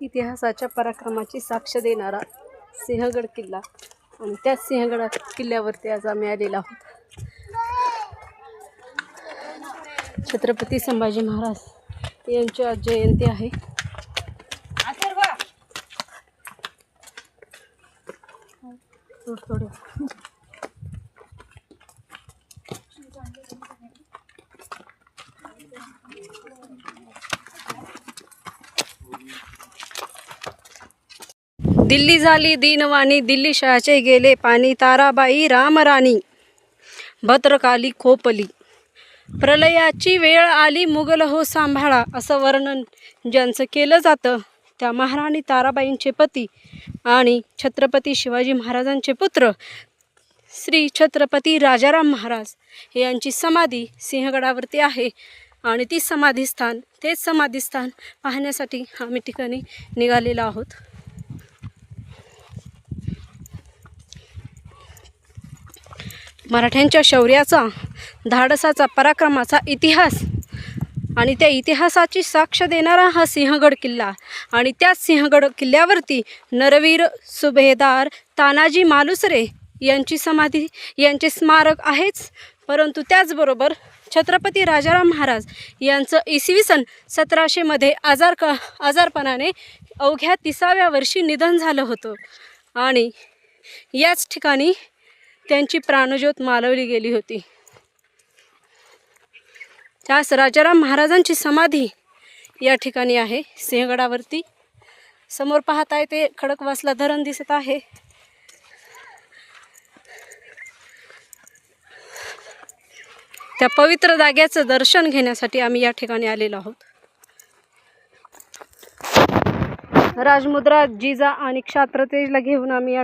इतिहासाच्या पराक्रमाची साक्ष देणारा सिंहगड किल्ला आणि त्याच सिंहगड किल्ल्यावरती आज आम्ही आलेलो आहोत. छत्रपती संभाजी महाराज यांची आज जयंती आहे. थोडं दिल्ली झाली दीनवाणी, दिल्ली शहाचे गेले पाणी, ताराबाई रामराणी भद्रकाली खोपली, प्रलयाची वेळ आली मुघल हो सांभाळा, असं वर्णन ज्यांचं केलं जातं त्या महाराणी ताराबाईंचे पती आणि छत्रपती शिवाजी महाराजांचे पुत्र श्री छत्रपती राजाराम महाराज यांची समाधी सिंहगडावरती आहे. आणि तेच समाधीस्थान पाहण्यासाठी आम्ही ठिकाणी निघालेलो आहोत. मराठ्यांच्या शौर्याचा, धाडसाचा, पराक्रमाचा इतिहास आणि त्या इतिहासाची साक्ष देणारा हा सिंहगड किल्ला आणि त्याच सिंहगड किल्ल्यावरती नरवीर सुभेदार तानाजी मालुसरे यांची समाधी, यांचे स्मारक आहेच. परंतु त्याचबरोबर छत्रपती राजाराम महाराज यांचं इसवी सन 1700 आजारपणाने अवघ्या 30व्या वर्षी निधन झालं होतं आणि याच ठिकाणी त्यांची प्राणज्योत मालवली गेली होती. त्यास राजाराम महाराजांची समाधी या ठिकाणी आहे सिंहगडावरती. समोर पाहताय ते खडकवासला धरण दिसत आहे. त्या पवित्र जाग्याचं दर्शन घेण्यासाठी आम्ही या ठिकाणी आलेलो आहोत. राजमुद्रा, जिजा आणि क्षात्रतेजला घेऊन आम्ही या